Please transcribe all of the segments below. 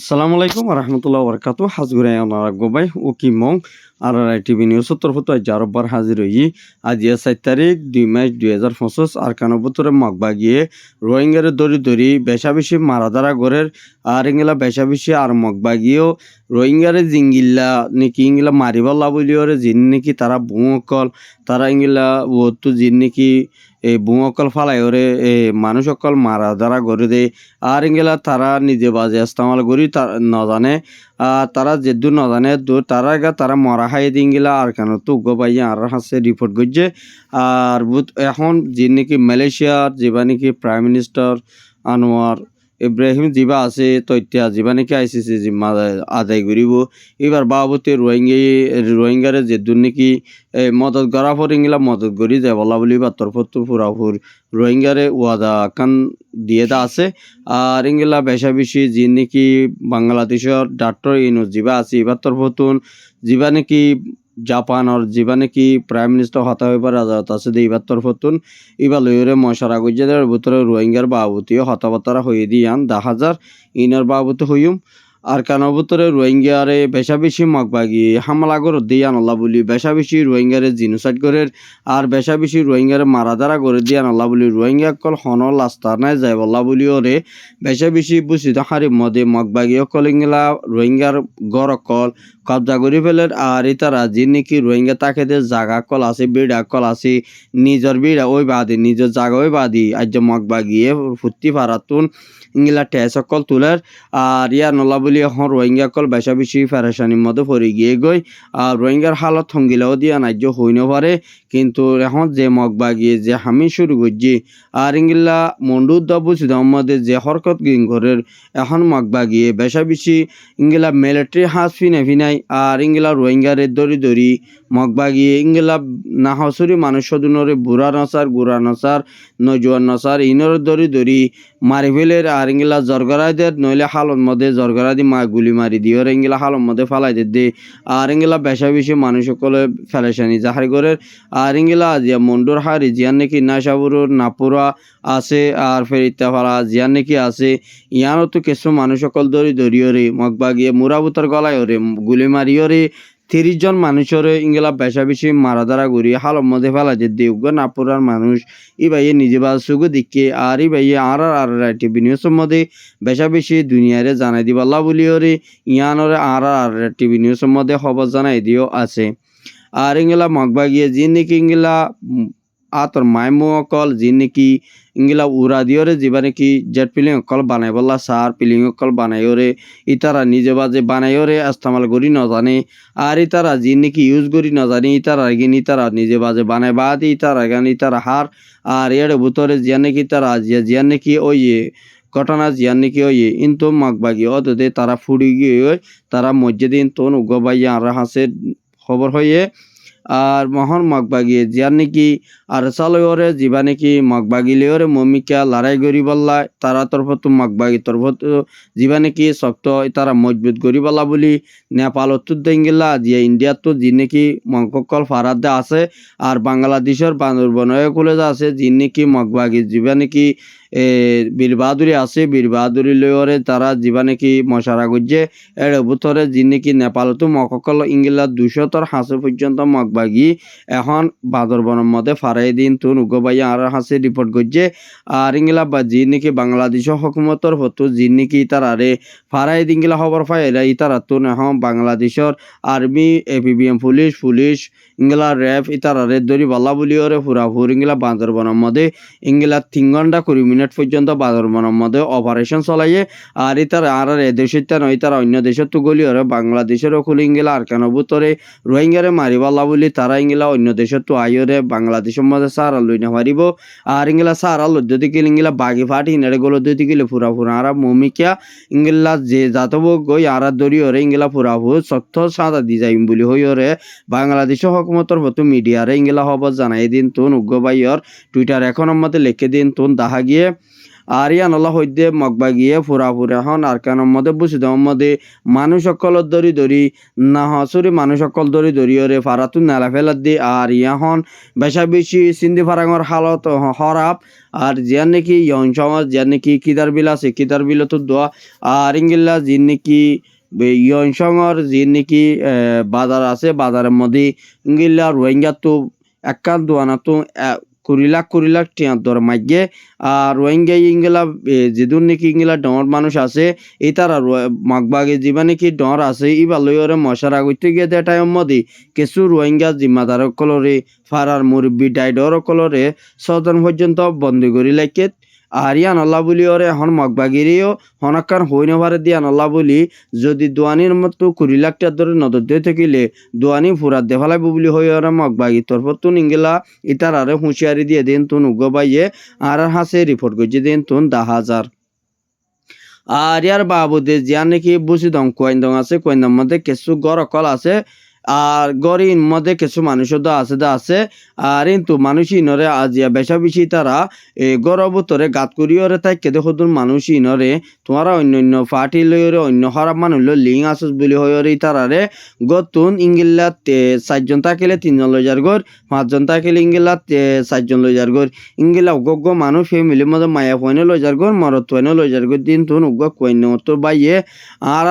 আসসালামু আলাইকুম রহমতুল্লাহ বরকাত হাজগুরাই অনারা গোবাই ও কিমং আর টিভি নিউজ তরফত আজ আরববার হাজির হই আজ 7 তারিখ 2 মার্চ 2025 আর কানবতরে মগবা গিয়ে রোহিঙ্গারে দরি দরি বেশা বেশি মারাদারা গড়ের আর ইংলা বেশা বেশি আর মগবা গিয়েও রোহিঙ্গারে জিঙ্গিল্লা নাকি ইংলা মারিবাল্লা বলিওরে জিন নাকি তারা বুঁকল তারা ইংলা ও তো জিন নাকি এই বুঁকল ফালাই ওরে মানুষ অকল মারা দ্বারা গড়ে দেয় আর ইংলা তারা নিজে বাজে ইস্তেমাল করি নজানে তারা যেদূর নজানে দূর তারা তারা মরা খাই দিঙ্গিলা আর কেন তো পাইয়া আর হাসে রিপোর্ট করছে আর এখন যে নাকি মালয়েশিয়ার যেবা নাকি প্রাইম মিনিস্টার আনোয়ার ইব্রাহিম জিবা আছে তথ্যা জিবা নাকি আইসিসি জিম্মা আদায় করিব এবার বাবতে রোহিঙ্গারে যেদূর নাকি মদত করা পর ইংলা মদত করি যায় বলা বলি বা তরফত পুরাপুর রোহিঙ্গারে ওয়াদা কান দিয়ে দা আছে আর ইংলা বেশা বেশি যে নাকি বাংলাদেশের ডাক্তার ইনুস জিবা আছে এবার তরফতুন জিবা নাকি জাপানের জিবা নাকি প্রাইম মিনিস্টার হতা হয়ে পারে আজাদ আছে এইবার তরফতুন এবার লইরে মশারা গুজরাটের ভিতরে রোহিঙ্গার বাবুতিও হতাবাতারা হয়ে দিয়ান 10,000 ইনার বাবুতে হইম আর কানের ভিতরে রোহিঙ্গারে বেশা বেশি মগবাগি হামলা করে দিয়ান আল্লাহ বলি বেশা বেশি রোহিঙ্গারে জিনোসাইড করে আর বেশা বেশি রোহিঙ্গারে মারাদারা করে দিয়ান আল্লাহ বলি রোহিঙ্গা কল হন লাস্তা নাই যায় আল্লাহ বলি ওরে বেশা বেশি বুঝিত হারি মদে মগবাগি অকল ইংলা রোহিঙ্গার গড় অকল কবজা করে ফেলেন আর তারা যে নাকি রোহিঙ্গা তাকে জাগা কল আছে বিড়া কল আছে নিজের বিড়া ওই বাদি নিজের জাগা ওই বাদি আজ মগবাগিয়ে ফুর্তি ফারাতুন ইংলা টেস অকল তুলের আর ইয়ার নলা বলি এখন রোহিঙ্গা কল বেশা বেশি ফেরেশানির মধ্যে পড়ে গিয়ে গই আর রোহিঙ্গার হালত হঙ্গিলাও দিয়া নাজ্য হই না পারে কিন্তু এখন যে মগবা গিয়ে যে হামি শুরু করছি আর ইংলা মন্ডুর বুঝি আমাদের যে হরকত গিং ঘরের এখন মগবা গিয়ে বেশা বেশি ইংলা মিলিটারি হাঁস ফিনাই আর ইংলা রোহিঙ্গারে দরি দরি মগবা গিয়ে ইংলা নাহসুরি মানুষ সদুনরে বুড়া নসার গুড়া নসার নজুয়ান নসার ইনর দরি দরি মারি ফেলের আর ইংলা জরগরাইদের নইলে হালত মধ্যে জরগরা দি গুলি মারি দিয়ে ইংলা হালত মধ্যে ফালাই দে আর ইংলা বেশা বেশি মানুষ সকলে ফেলেশানি জাহারি করে আর ইংলা আজিয়া মন্ডুর হারি জিয়ান নাকি নাশাবুরুর নাপুরা আছে আর ফেরিতা ফালা জিয়ান নাকি আছে ইয়ারও তো কিছু মানুষ সকল দরি দরিয়রে মগবা গিয়ে মুরাবুতার গলায় ওরে গুলি মারিয়রে 30 জন মানুষের ইংলা বেশা বেশি মারাদারা ঘুরি হালত মধ্যে ফেলা যে দেউগ নাপুরার মানুষ ই ভাইয়ে নিজে বা সুগো দিকে আর ই ভাইয়ে আর টিভি নিউজের মধ্যে বেশা বেশি দুনিয়ারে জানাই দিব আল্লাহ বলিওরে ইয়ানরে আর টিভি নিউজের মধ্যে খবর জানাই দিও আছে আর ইংলা মগবা গিয়ে যে নাকি ইংলা আতর মাইমো অকল যে নাকি ইংলা উড়া দিওরে যিবা নাকি জেট পিলিং অকল বানাই বললা সার পিলিং অকল বানাইওরে ইতারা নিজে বাজে বানাইওরে ইস্তেমাল করি নজানে আর ইতারা যে নাকি ইউজ করি নজানে ইতারা গিন ইতারা নিজে বাজে বানাই বাদ ইতারা গান ইতারা হার আর এর ভিতরে জিয়া নাকি তারা জিয়া নাকি ওই ঘটনা জিয়ান নাকি ওই ইন্তু মগবাগি অতদে তারা ফুড়ি গিয়ে তারা মসজিদিন তোন উগবাইয়া আর হাসে খবর হয়ে আর মহন মগবাগিয়ে জিয়ার নাকি আর চালরে যিবা নাকি মগবাগিলেওরে মমিকা লড়াই করি বললা তারা তরফত মগবাগি তরফত যিবা নাকি শক্ত তারা মজবুত করি বলা বলি নেপালত দেঙ্গিলা জিয়া ইন্ডিয়াত তো যি নাকি মঙ্কল ফারাদে আছে আর বাংলাদেশের বান্দরবনয়ে কলেজ আছে যি নাকি মগবাগি যিবা নাকি বীর বাহাদুরি আছে বীর বাহাদুরি লয়রে তারা যিবা নাকি মশারা গুজে এর ভিতরে যি নাকি নেপালতো মককল ইংলা 200 হাসে পর্যন্ত মগবাগি এখন বান্দরবনের মধ্যে ফারাই দিন তুন উগবাইয়া আর হাসে রিপোর্ট করছে আর ইংলা বা যি নাকি বাংলাদেশের হকুমতর হতো যি নাকি তারারে ফারাই দিনগিলা খবর পাইলা ইতারা তুন এখন বাংলাদেশের আর্মি এপিবিএম পুলিশ ইংলা র্যাব ইতারারে দরি বাল্লা বলিওরে ফুরাফুর ইংলা বান্দরবনের মধ্যে ইংলা 3 ঘন্টা 20 মিনিট পর্যন্ত বান্দরবনের মধ্যে অপারেশন চলাইয়ে আর ইতারা আর এদেশের নয় তারা অন্য দেশের তো গলিওরে বাংলাদেশের খুলে ইংলা আর কেন ভিতরে রোহিঙ্গারে মারি বাল্লা বলি তারা ইংলা অন্য দেশের তো আইরে বাংলাদেশের মধ্যে সারা লই না পারিব আর ইংলা সারা লই যদি কিল ইংলা বাগি ফাটি নেড়ে গলো যদি কিলে ফুরাফুর আর মমিকা ইংলা যে জাতব গই আর দরিওরে ইংলা ফুরাফুর সত্য সাদা দি যাইম বলি হইরে বাংলাদেশের হকুমতর হতো মিডিয়ারে ইংলা খবর জানাই দিন তুন উগ্রবাইয়র টুইটার এখন মধ্যে লিখে দিন তুন দেখা গিয়ে আর ইয়ান আল্লাহ হইতে মগবা গিয়ে ফুরা হন আর কানের মধ্যে বুঝি দেওয়ার মধ্যে মানুষ সকলের দরি না হসুরি মানুষ সকল দরি ওরে ফারাতুন নালা ফেলার দি আর ইয়াহন বেশা বেশি সিন্ধি ফারাঙর হালত হরাপ আর জিয়ান নাকি ইয়ন সমাজ জিয়ান নাকি কিদার বিল আছে কিদার বিল তো দোয়া আর ইংলিলা জিন নাকি ইয়ন সঙ্গর জিন নাকি বাজার আছে বাজারের মধ্যে ইংলিলা রোহিঙ্গা তো একান দোয়ানা তো কুড়ি লাখ টিয়ার দর মাইগে আর রোহিঙ্গা ইংলা যেদুন নাকি ইংলা ডর মানুষ আছে এই তারা মাগবাগে যিবা নাকি ডর আছে ইবা লইরে মশারা করতে গিয়ে দে টাইম মধ্যে কিছু রোহিঙ্গা জিম্মাদার কলরে ফারার মুরব্বী ডাইডর কলরে সদন পর্যন্ত বন্দি করি লাইকে আর ইয়ান আল্লাহ বলি ওরে এখন মগবাগিরিও হনাক্কান হই নভারে দিয়ান আল্লাহ বলি যদি দোয়ানির মতো 20 লাখ টাকার ধরে নজর দিয়ে থাকিলে দোয়ানি ফুরাত দেখালাইব বলি হই ওরে মগবাগি তরফতুন ইংলা ইতার আরে হুঁশিয়ারি দিয়ে দিন তুন উগবাইয়ে আর হাসে রিপোর্ট করছে দিন তুন 10,000 আর ইয়ার বাবুদে জিয়ান নাকি বুঝি দং কোয়েন্দং আছে কোয়েন্দর মধ্যে কিছু গড় অকল আছে আর গরির মধ্যে কিছু মানুষও আছে আর কিন্তু মানুষ ইনরে আজিয়া বেশা বেশি তারা গর্ভতরে গাত করিওরে তাই কেদে সদুন মানুষ ইনরে তোমারা অন্য পার্টি লইরে অন্য খারাপ মানুষ লিং আসুস বলি হইরে তারারে গতুন ইংলিলা 4 জন থাকিলে 3 জন লই যার গর 5 জন থাকিলে ইংলিলা 4 জন লই যার গর ইংলিলা উগ্গ মানুষ ফ্যামিলির মধ্যে মায়া ফয়নে লই যার গর মরত ফয়নে লই যার গর দিন তুন উগ্গ কইন তো বাইয়ে আর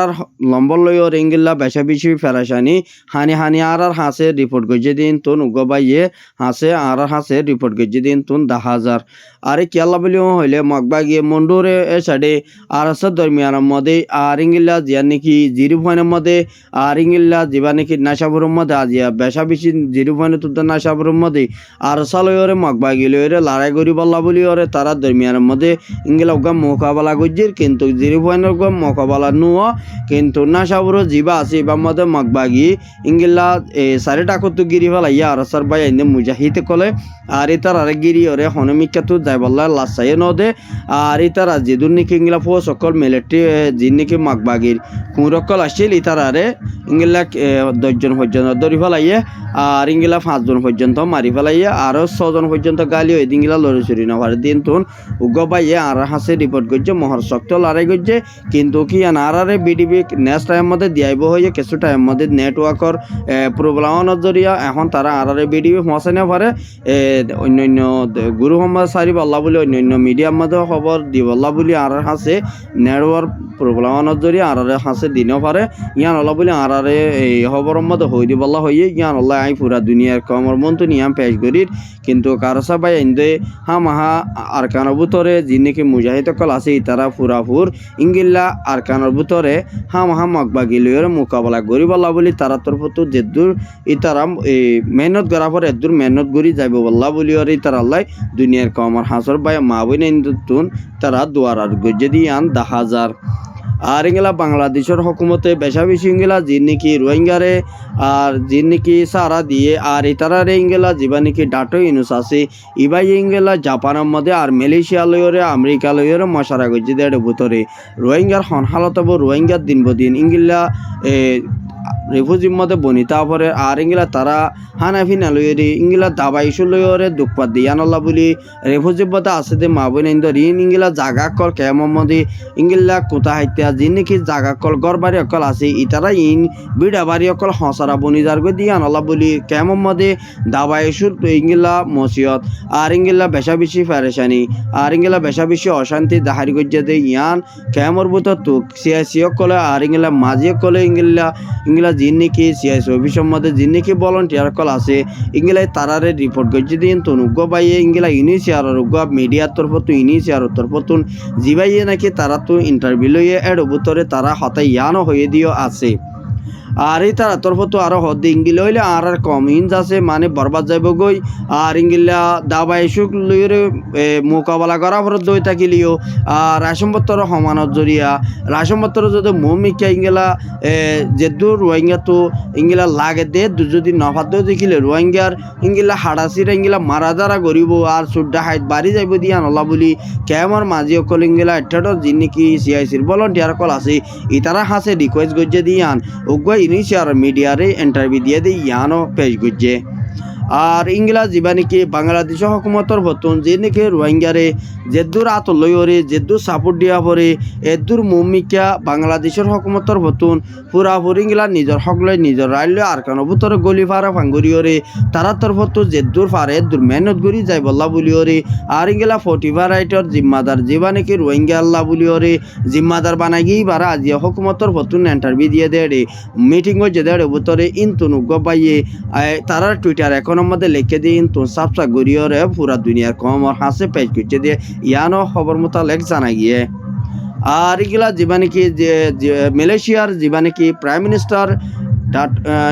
লম্বর লইরে ইংলিলা বেশা বেশি ফেরাসানি হানি আর হাসে রিপোর্ট করছে দিন তুন উগবাইয়ে হাসে আর হাসে রিপোর্ট করছে দিন তুন 10,000 আরে কি আল্লাহ বলি হইলে মগবা গিয়ে মন্ডুরে এ সাইডে আর আছে দরমিয়ানের মধ্যে আর ইংলিলা জিয়ার নাকি 0 পয়েন্টের মধ্যে আর ইংলিলা জিবা নাকি নাশাবুরের মধ্যে আজিয়া বেশা বেশি 0 পয়েন্টে তুলতে নাশাবুরের মধ্যে আর সালয়রে মগবা গিলে ওরে লড়াই করি বল্লা বলি ওরে তারা দরমিয়ানের মধ্যে ইংলিলা উগা মোকাবেলা করছে কিন্তু 0 পয়েন্টের উগা মোকাবেলা নুয়া কিন্তু নাশাবুর জিবা আছে এবার মধ্যে মগবা গিয়ে ইংলিলা 4 টাকা তো গিরি ফেলাইয়া আর সার ভাই এনে মুজাহিদ কলে আর ইতার আরে গিরি ওরে হনমিকা তো যাই বল্লা লাসাই নদে আর ইতার যেদুন নাকি ইংলা ফো সকল মিলিটারি যিন নাকি মাগবাগির কুরকল আসছিল ইতার আরে ইংলা 10 জন পর্যন্ত ধরি ফেলাইয়ে আর ইংলা 5 জন পর্যন্ত মারি ফেলাইয়ে আরো 6 জন পর্যন্ত গালি হয়ে ইংলা লড়ি চুরি না পারে দিন তুন উগবাইয়ে আর হাসে রিপোর্ট করছে মহর শক্ত লড়াই করছে কিন্তু কি আনারে বিডিবি নেক্সট টাইম মধ্যে দিয়াইব হয়ে কিছু টাইম মধ্যে নেটওয়ার্কর প্রবলেমের জরিয়া এখন তারা আরারে বিডিবি পৌঁছে না পারে অন্য গুরু সম্বাদ সারি বল্লা বলে অন্য মিডিয়ার মধ্যে খবর দি বল্লা বলি আর হাসে নেটওয়ার্ক প্রবলেমের জরিয়া আরারে হাসে দিনও পারে ইয়ান আল্লাহ বলি আরারে এই খবরের মধ্যে হই দি বল্লা হইয়ে ইয়ান আল্লাহ আই পুরা দুনিয়ার কমর মন তো নিয়াম পেশ করির কিন্তু কারসা ভাই ইন্দে মাহা আরকানের ভিতরে যিনিকে মুজাহিদ কল আছে তারা পুরাপুর ইংলিলা আরকানের ভিতরে মাহা মগবাগিলিয়র মোকাবেলা করি বল্লা বলি তারা তরফত যেদূর ইতারা মেহনত করার পর এদূর মেহনত করি যাইব বল্লা বলি আর ইতার আল্লাহ দুনিয়ার কমর হাসর ভাই মা বই তুন তারা দুয়ার আর গজে দিয়ে আন 10,000 আর ইংলা বাংলাদেশের হকুমতে বেশা বেশি ইংলা যিন নাকি রোহিঙ্গারে আর যিন নাকি সারা দিয়ে আর ইতারারে ইংলা যিবা নাকি ডাটো ইনুস আছে ইবাই ইংলা জাপানের মধ্যে আর মালয়েশিয়া লইরে আমেরিকা লইরে মশারা গজে দেড় ভিতরে রোহিঙ্গার হন হালত রোহিঙ্গার দিন বদিন ইংলা রেফুজির মধ্যে বনিতা পরে আর ইংলা তারা হানাফি না লইরে ইংলা দাবাই ইস্যু লইরে দুঃখপাত দিয়ান আল্লাহ বলি রেফুজির মধ্যে আছে দে মা বোন ইন ইংলা জাগা কল কেমন মধ্যে ইংলা কোথা হাইত্যা যিন নাকি জাগা কল গড় বাড়ি অকল আছে ইতারা ইন বিড়া বাড়ি অকল হসারা বনিদার গো দিয়ান আল্লাহ বলি কেমন মধ্যে দাবাই ইস্যুর ইংলা মসিয়ত আর ইংলা বেশা বেশি ফেরেশানি আর ইংলা বেশা বেশি অশান্তি দাহারি গজ্জে দে ইয়ান কেমর বুতর তুক সিয়াসি অকলে আর ইংলা মাঝি অকলে ইংলা যিন নাকি সিয়াসি অফিসের মধ্যে যিন নাকি ভলান্টিয়ার কল আছে ইংলাই তারারে রিপোর্ট করছে দিন তো উগ্র বাইয়ে ইংলা ইনিশিয়ার উগ্র মিডিয়ার তরফত ইনিশিয়ার তরফতুন জিবাইয়ে নাকি তারা তো ইন্টারভিউ লইয়ে এর ভিতরে তারা হতাই ইয়ানো হয়ে দিও আছে আর এই তারা তরফত আরো হদ্দে ইংলিশ হইলে আর কম ইঞ্জ আছে মানে বরবাদ যাইব গই আর ইংলিলা দাবাই সুখ লইরে মোকাবেলা করা পর দই থাকিলিও আর রাসমপত্র সমানত জরিয়া রাসমপত্র যদি মমিকা ইংলা যে দূর রোহিঙ্গা তো ইংলা লাগে দে যদি নফাতেও দেখিলে রোহিঙ্গার ইংলা হাড়াচিরা ইংলা মারা যারা গরিব আর সুড্ডা হাইট বাড়ি যাইব দিয়া নলা বলি কেমর মাঝি অকল ইংলা এঠাটো যিনি নাকি সিআইসির ভলান্টিয়ার কল আছে ইতারা হাসে রিকোয়েস্ট গজ্জে দিয়ান উগ্র ইনিশিয়ার মিডিয়ারে ইন্টারভিউ দিয়ে দিয়ে ইয়ানো পেশ করছে আর ইংলা যিবা নাকি বাংলাদেশের হকুমতর বতন যে নাকি রোহিঙ্গারে যেদূর আতলই ওরে যেদূর সাপোর্ট দিয়া পরে এদূর মুমিকা বাংলাদেশের হকুমতর বতন পুরাপুরি ইংলা নিজের হকলে নিজের রাইলে আর কানো ভিতরে গলি ফারা ফাঙ্গুরি ওরে তারা তরফত যেদূর ফারে এদূর মেহনত করি যাই বল্লা বলি ওরে আর ইংলা ফটিভা রাইটর জিম্মাদার যিবা নাকি রোহিঙ্গা আল্লাহ বলি ওরে জিম্মাদার বানাই গিয়ে বারা আজি হকুমতর বতন ইন্টারভিউ দিয়ে দেড়ে মিটিং হয়ে দেড়ে ভিতরে ইনতুন গবাইয়ে তারা টুইটার এখনের মধ্যে লিখে দিয়ে ইনতুন সাবসা গড়িয়ে পুরা দুনিয়ার কমর হাসে পেজ করছে দিয়ে ইয়ানো খবর মোতালেক জানা গিয়ে আর এগুলা যিবা নাকি যে মালয়েশিয়ার যিবা নাকি প্রাইম মিনিস্টার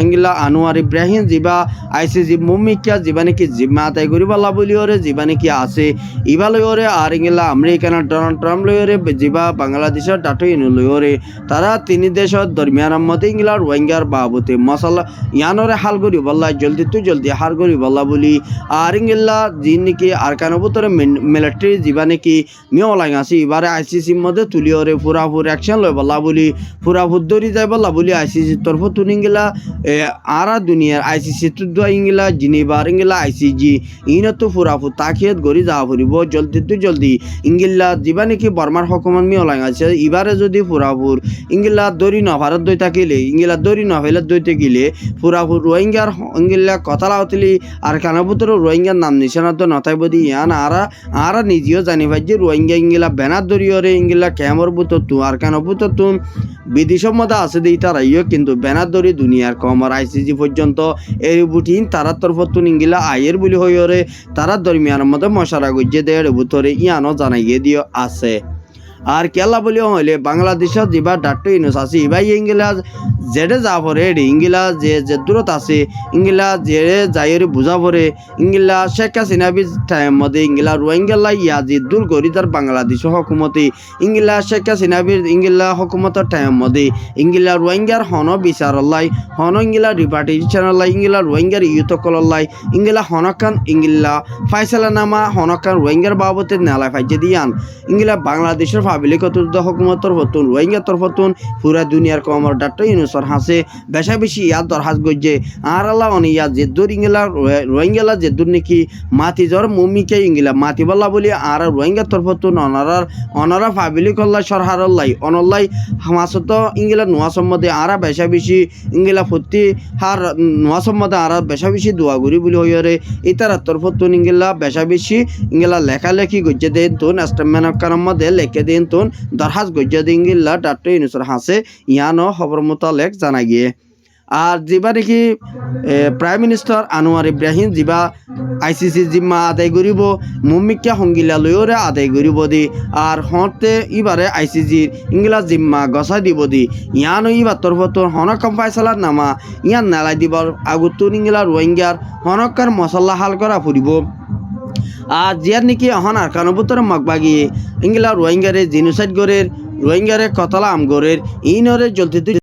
ইংলা আনোয়ার ইব্রাহিম যিবা আইসিজি মুমিকা যিবা নাকি জিম্মা আদায় করিবাল্লা বলি ওরে যিবা নাকি আছে ইবা লই ওরে আর ইংলা আমেরিকানের ডোনাল্ড ট্রাম্প লই ওরে যিবা বাংলাদেশের ডাটো ইনু লই ওরে তারা তিনি দেশের দরমিয়ানের মধ্যে ইংলা রোহিঙ্গার বাবতে মশলা ইয়ানরে হাল করি বল্লা জলদি হাল করি বল্লা বলি আর ইংলা যি নাকি আর কানো ভিতরে মিলিটারি যিবা নাকি মিওলাই আছে এবারে আইসিসির মধ্যে তুলি ওরে পুরাপুর অ্যাকশন লয় বল্লা বলি পুরাপুর দৌড়ি যায় বল্লা বলি আইসিসির তরফ তুলি আরা দুনিয়ার আইসিসি তুদা ইংলা জিনিবার ইংলা আইসিজি ইনতো ফুরাফু তাকিয়ত গড়ি যাওয়া ফুরিব জলদি ইংলা যিবা নাকি বর্মার হকুমত মিওলাই আছে এবারে যদি ফুরাফুর ইংলা দড়ি নভারত দই থাকিলে ইংলা দড়ি নভেলে দইতে গেলে ফুরাফুর রোহিঙ্গার ইংলা কথা লাউতলি আর কানাপুতর রোহিঙ্গার নাম নিশানা তো নথাই বদি ইয়ান আরা নিজেও জানি ভাই যে রোহিঙ্গা ইংলা ব্যানার দড়িয়রে ইংলা ক্যামর বুতর তু আর কানাপুতর তু বিদেশের মধ্যে আছে দিই তারাইও কিন্তু ব্যানার দড়ি দুনিয়ার কমর আইসিজি পর্যন্ত এই বুটিন তারা তরফতুন ইংলা আয়ের বলি হইরে তারা দরমিয়ানের মধ্যে মশারা গজ্জে দেড় ভিতরে ইয়ানো জানাইয়ে দিও আছে আর কেলা বলি হইলে বাংলাদেশের যিবা ডাক্তার ইউনুস আছে ইবাই ইংলা যেডে যা পরে ইংলা যে দূরত আছে ইংলা যেড়ে যাইরে বুঝা পরে ইংলা শেখ হাসিনাবির টাইম মধ্যে ইংলা রোহিঙ্গালা ইয়া যে দূর করি তার বাংলাদেশের হকুমতে ইংলা শেখ হাসিনাবির ইংলা হকুমতের টাইম মধ্যে ইংলা রোহিঙ্গার হন বিচারল্লাই হন ইংলা রিপার্টিশনল্লাই ইংলা রোহিঙ্গার ইউতকল্লাই ইংলা হনকান ইংলা ফাইসালা নামা হনকান রোহিঙ্গার বাবতে নেলা ফাইজে দিয়ান ইংলা বাংলাদেশের পাবলিকত হকুমতর ফতুন রোহিঙ্গা তরফতুন পুরা দুনিয়ার কমর ডাক্তার ইউনুসর হাসে বেশা বেশি ইয়াদ দরহাজ গজ্জে আর আল্লাহ অনি ইয়াদ যেদুর ইংলা রোহিঙ্গালা যেদুর নাকি মাতি জ্বর মুমিকে ইংলা মাতি বল্লা বলি আর রোহিঙ্গা তরফতুন অনারা পাবলিক হল্লাই সরহারল্লাই অনল্লাই হামাসত ইংলা নোয়া সম্বন্ধে আরা বেশা বেশি ইংলা ফতি হার নোয়া সম্বন্ধে আরা বেশা বেশি দোয়া করি বলি হইরে ইতার তরফতুন ইংলা বেশা বেশি ইংলা লেখালেখি গজ্জে দেন তুন স্টেটমেন্ট কার মধ্যে লেখে দেন তুন দরহাজ গজ্জে দিন ইংলা ডাক্তার ইউনুসর হাসে ইয়ানো খবর মোতালেক জানা গিয়ে আর যিবা নাকি প্রাইম মিনিস্টার আনোয়ার ইব্রাহিম যিবা আইসিসি জিম্মা আদায় করিব মুমিকা সংগিলা লয়রে আদায় করিব দি আর হতে ইবারে আইসিজির ইংলা জিম্মা গছাই দিব দি ইয়ানো ইবার তরফতর হনকম ফাইসালার নামা ইয়ান নালাই দিবার আগতুন ইংলা রোহিঙ্গার হনকার মশলা হাল করা ফুরিব আর জিয়ার নাকি অহন আর কানবুতর মগবাগিয়ে ইংলা রোহিঙ্গারে জিনোসাইড গরের রোহিঙ্গারে কতলা আমগরের ইনরে জলদি